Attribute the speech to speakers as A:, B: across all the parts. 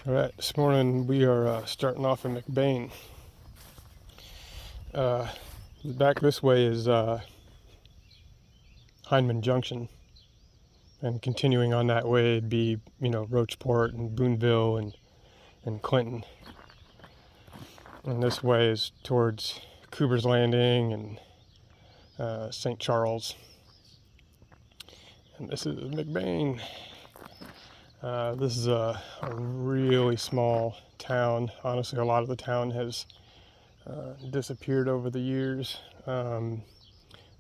A: All right, this morning we are starting off in McBain. Back this way is Hindman Junction, and continuing on that way it'd be, Roachport and Boonville and Clinton. And this way is towards Cooper's Landing and St. Charles. And this is McBain. This is a really small town. Honestly, a lot of the town has disappeared over the years.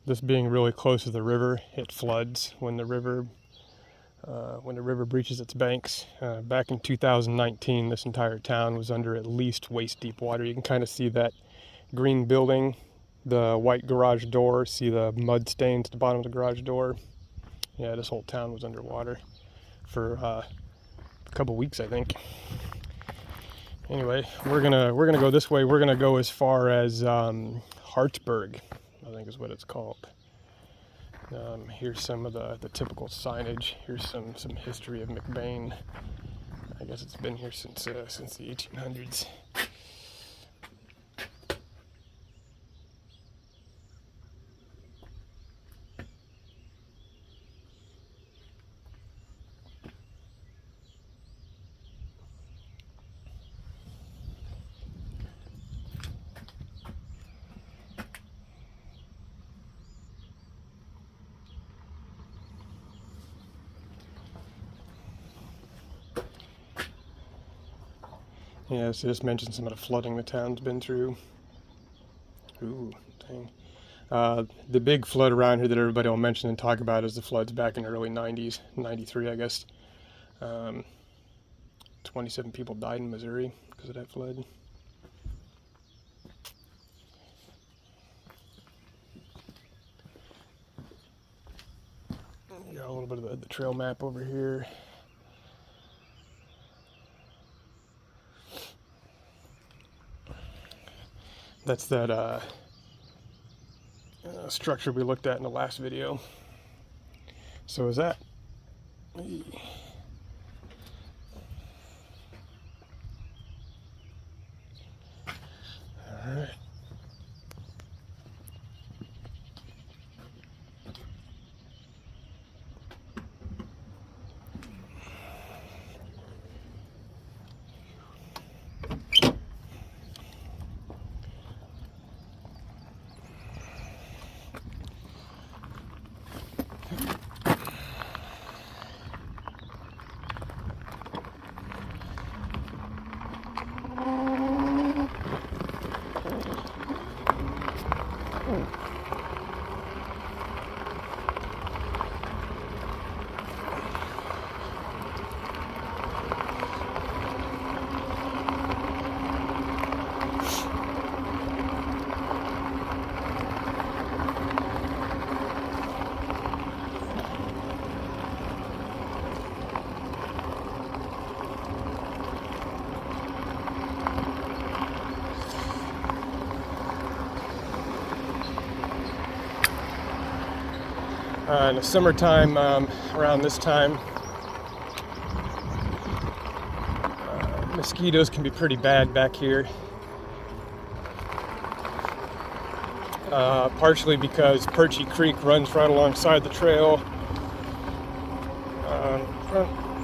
A: This being really close to the river, it floods when the river breaches its banks. Back in 2019, this entire town was under at least waist-deep water. You can kind of see that green building, the white garage door, see the mud stains at the bottom of the garage door. Yeah, this whole town was underwater for a couple weeks, I think. Anyway, we're gonna go this way. We're gonna go as far as Hartsburg, I think is what it's called. Here's some of the typical signage. Here's some history of McBain. I guess it's been here since the 1800s. Yeah, so just mentioned some of the flooding the town's been through. Ooh, dang. The big flood around here that everybody will mention and talk about is the floods back in the early 90s, 93 I guess. 27 people died in Missouri because of that flood. Got a little bit of the trail map over here. That's that structure we looked at in the last video. So is that... All right. In the summertime, around this time, mosquitoes can be pretty bad back here. Partially because Perchy Creek runs right alongside the trail,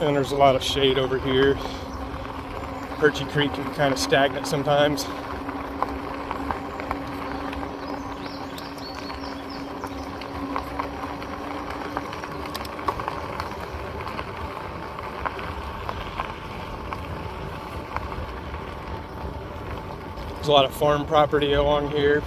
A: and there's a lot of shade over here. Perchy Creek can be kind of stagnant sometimes. There's a lot of farm property along here.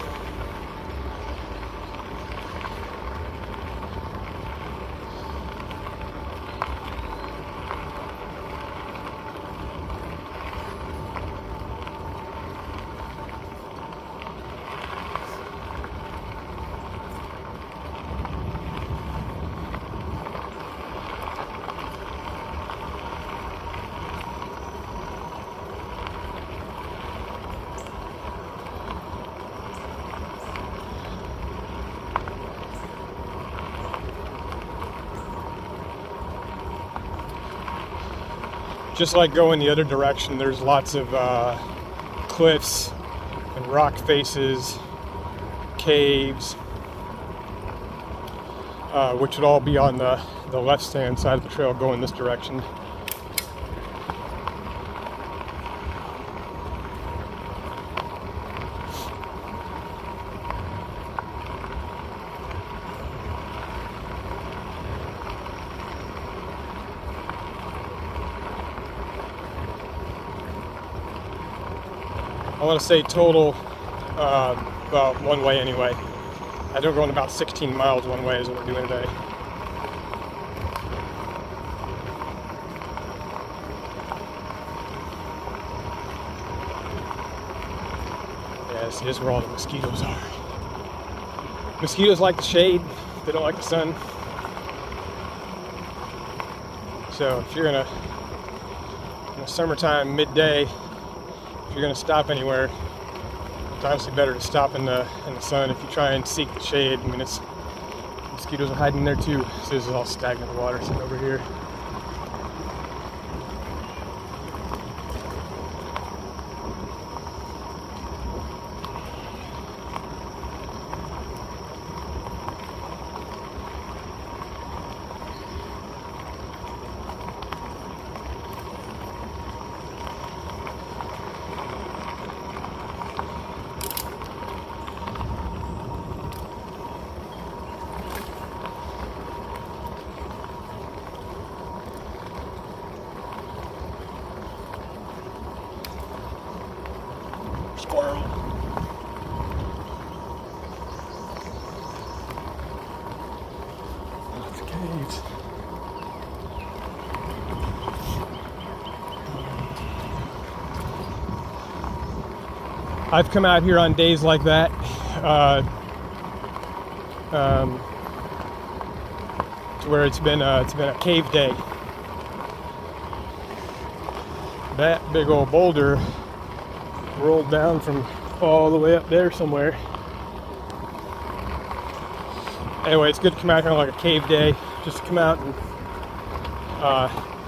A: just like going the other direction, there's lots of cliffs and rock faces, caves, which would all be on the left-hand side of the trail going this direction. I want to say total, well, one way anyway. I think we're going about 16 miles one way is what we're doing today. Yeah, see, this is where all the mosquitoes are. Mosquitoes like the shade, they don't like the sun. So if you're in a summertime midday, if you're gonna stop anywhere, it's obviously better to stop in the sun. If you try and seek the shade, I mean, mosquitoes are hiding there too. So this is all stagnant water sitting over here. Squirrel. That's caves. I've come out here on days like that, to where it's been a cave day. That big old boulder rolled down from all the way up there somewhere. Anyway, it's good to come out here on like a cave day, just to come out and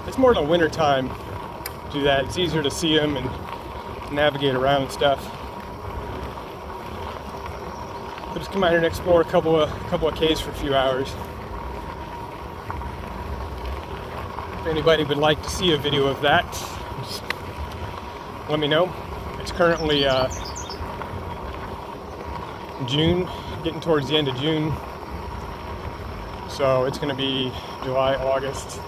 A: it's more in the winter time to do that. It's easier to see them and navigate around and stuff. But just come out here and explore a couple of caves for a few hours. If anybody would like to see a video of that, just let me know. It's currently June, getting towards the end of June. So it's going to be July, August,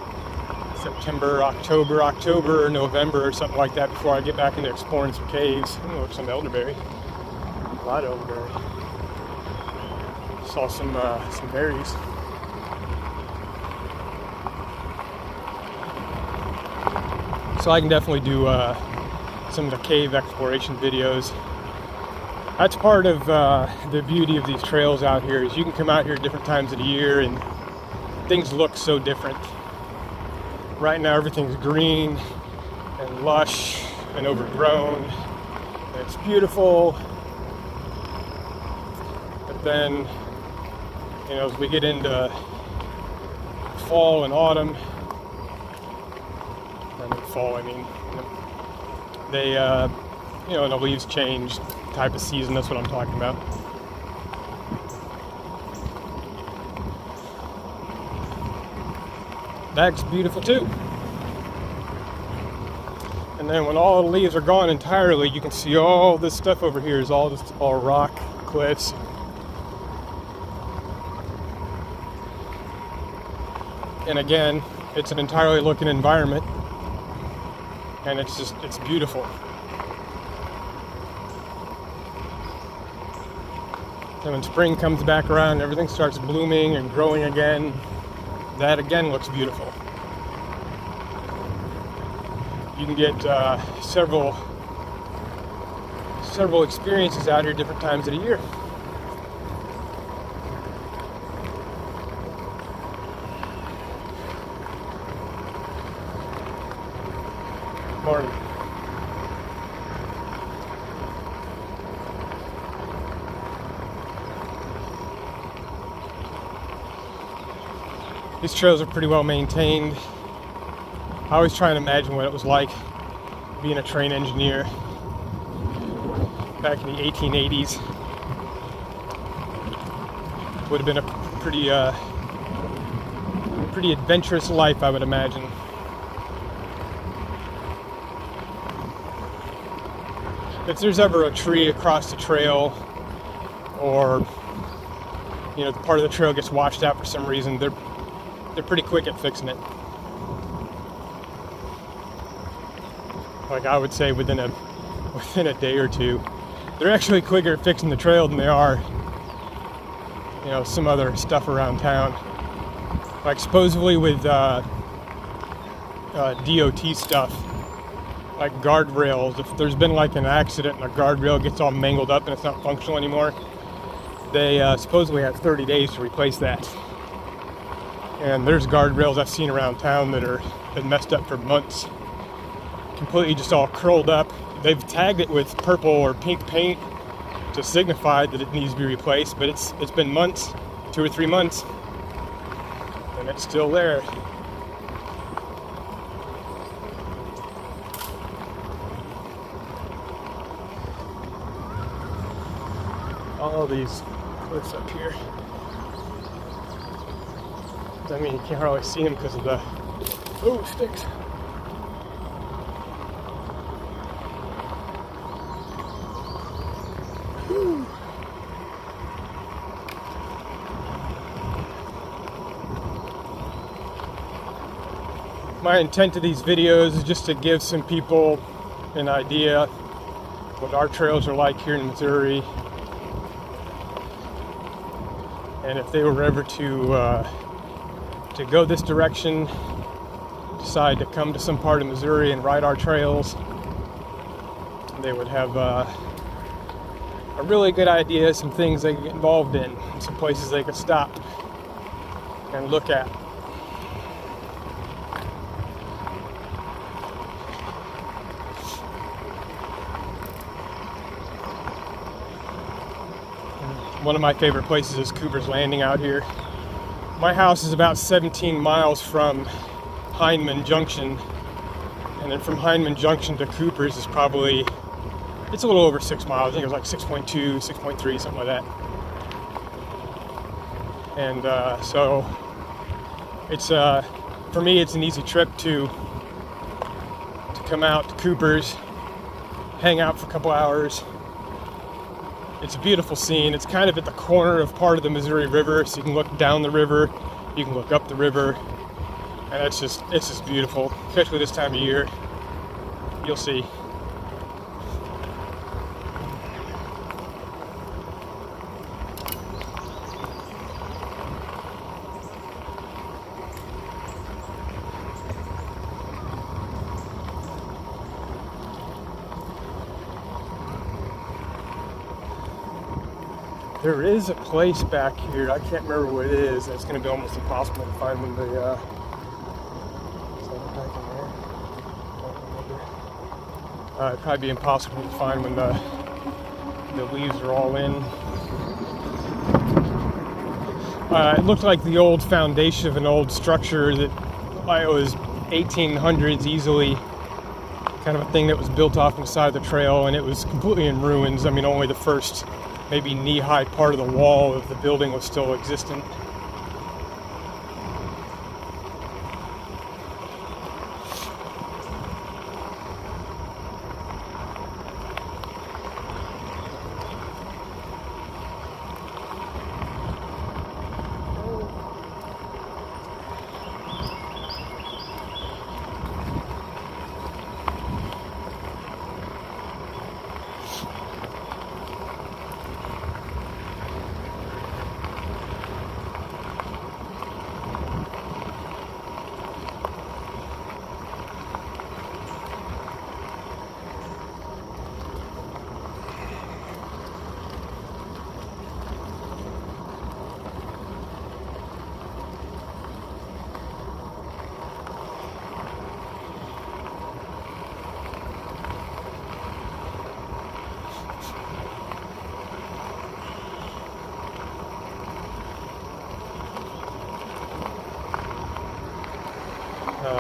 A: September, October, November, or something like that before I get back into exploring some caves. Oh, look, some elderberry. A lot of elderberry. Saw some berries. So I can definitely do some of the cave exploration videos. That's part of the beauty of these trails out here, is you can come out here at different times of the year and things look so different. Right now everything's green and lush and overgrown and it's beautiful, but then, you know, as we get into fall and autumn, fall, I mean, they, you know, and the leaves change, type of season, that's what I'm talking about. That's beautiful too. And then when all the leaves are gone entirely, you can see all this stuff over here is all rock, cliffs. And again, it's an entirely looking environment. And it's beautiful. And when spring comes back around, everything starts blooming and growing again. That again looks beautiful. You can get several experiences out here different times of the year. Morning. These trails are pretty well maintained. I always try and imagine what it was like being a train engineer back in the 1880s. Would have been a pretty adventurous life, I would imagine. If there's ever a tree across the trail, or the part of the trail gets washed out for some reason, they're pretty quick at fixing it. Like, I would say within a day or two. They're actually quicker at fixing the trail than they are, some other stuff around town. Like, supposedly with DOT stuff, like guardrails, if there's been like an accident and a guardrail gets all mangled up and it's not functional anymore, they supposedly have 30 days to replace that. And there's guardrails I've seen around town that are been messed up for months, completely just all curled up. They've tagged it with purple or pink paint to signify that it needs to be replaced, but it's been months, 2 or 3 months, and it's still there. All these cliffs up here. I mean, you can't hardly see them because of the sticks. Whew. My intent of these videos is just to give some people an idea what our trails are like here in Missouri. And if they were ever to go this direction, decide to come to some part of Missouri and ride our trails, they would have a really good idea, some things they could get involved in, some places they could stop and look at. One of my favorite places is Cooper's Landing out here. My house is about 17 miles from Hindman Junction, and then from Hindman Junction to Cooper's is probably, it's a little over 6 miles. I think it was like 6.2, 6.3, something like that. And so it's for me, it's an easy trip to come out to Cooper's, hang out for a couple hours. It's a beautiful scene. It's kind of at the corner of part of the Missouri River, so you can look down the river, you can look up the river, and it's just beautiful, especially this time of year. You'll see. There is a place back here, I can't remember what it is, it's going to be almost impossible to find when the, is that back in there? It'd probably be impossible to find when the leaves are all in. It looked like the old foundation of an old structure that was 1800s easily, kind of a thing that was built off on the side of the trail, and it was completely in ruins. I mean, only the first maybe knee-high part of the wall of the building was still existent.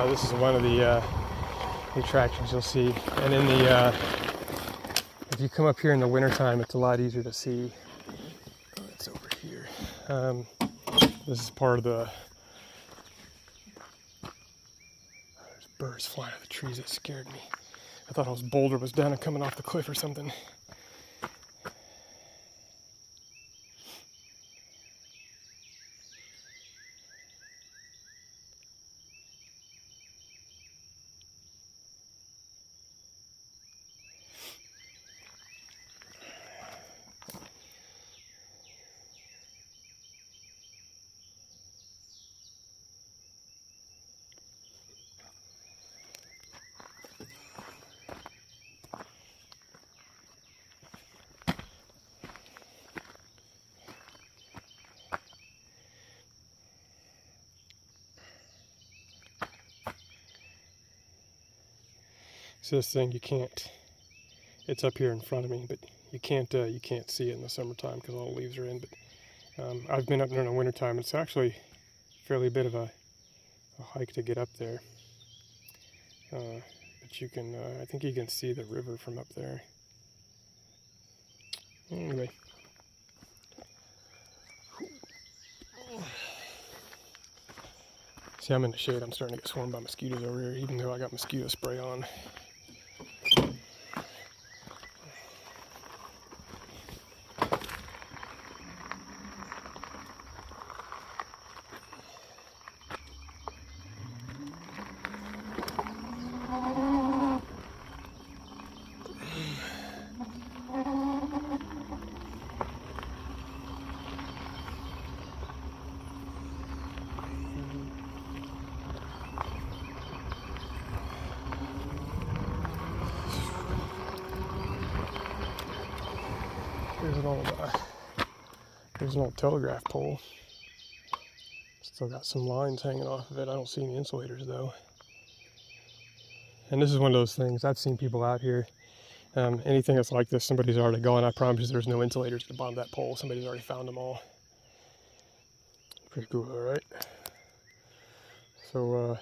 A: This is one of the attractions you'll see. And in the if you come up here in the wintertime, it's a lot easier to see. Oh, it's over here. This is part of the... There's birds flying out of the trees. That scared me. I thought a boulder was down and coming off the cliff or something. So this thing, you can't, it's up here in front of me, but you can't see it in the summertime because all the leaves are in. But I've been up there in the wintertime. It's actually fairly a bit of a hike to get up there. But you can, I think you can see the river from up there. Anyway. See, I'm in the shade. I'm starting to get swarmed by mosquitoes over here, even though I got mosquito spray on. There's an old telegraph pole. Still got some lines hanging off of it. I don't see any insulators though. And this is one of those things, I've seen people out here. Anything that's like this, somebody's already gone. I promise you there's no insulators at the bottom of that pole. Somebody's already found them all. Pretty cool, alright? So,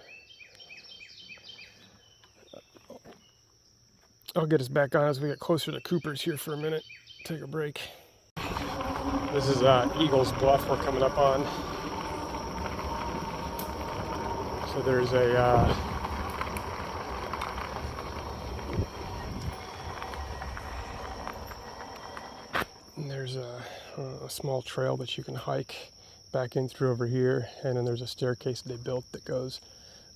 A: I'll get us back on as we get closer to Cooper's here for a minute. Take a break. This is Eagles Bluff we're coming up on. So there's a small trail that you can hike back in through over here, and then there's a staircase that they built that goes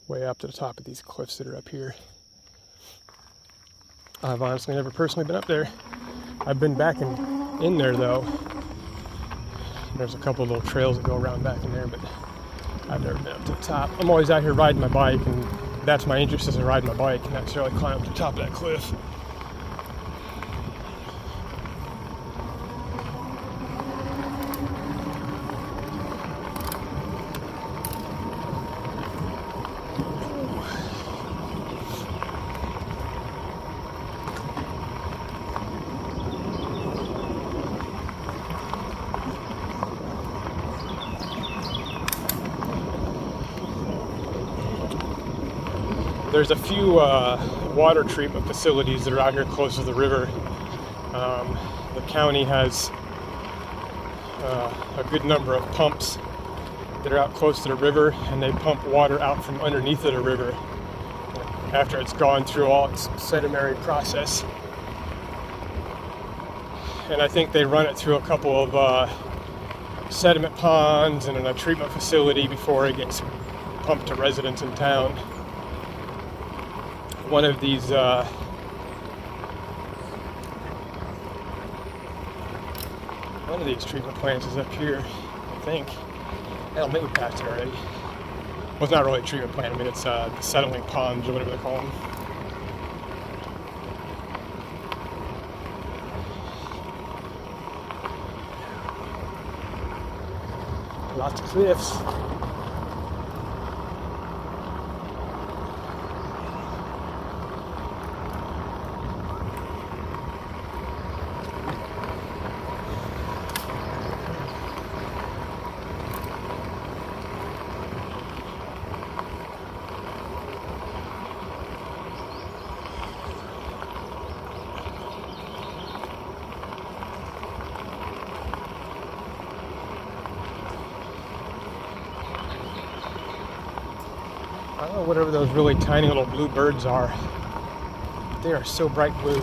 A: way up to the top of these cliffs that are up here. I've honestly never personally been up there. I've been back in there though. There's a couple of little trails that go around back in there, but I've never been up to the top. I'm always out here riding my bike, and that's my interest, is in riding my bike, not necessarily climb up to the top of that cliff. There's a few water treatment facilities that are out here close to the river. The county has a good number of pumps that are out close to the river, and they pump water out from underneath of the river after it's gone through all its sedimentary process. And I think they run it through a couple of sediment ponds and in a treatment facility before it gets pumped to residents in town. One of these treatment plants is up here, I think. I don't think we passed it already. Well, it's not really a treatment plant. I mean, it's the settling ponds or whatever they call them. Lots of cliffs. I don't know, whatever those really tiny little blue birds are. They are so bright blue.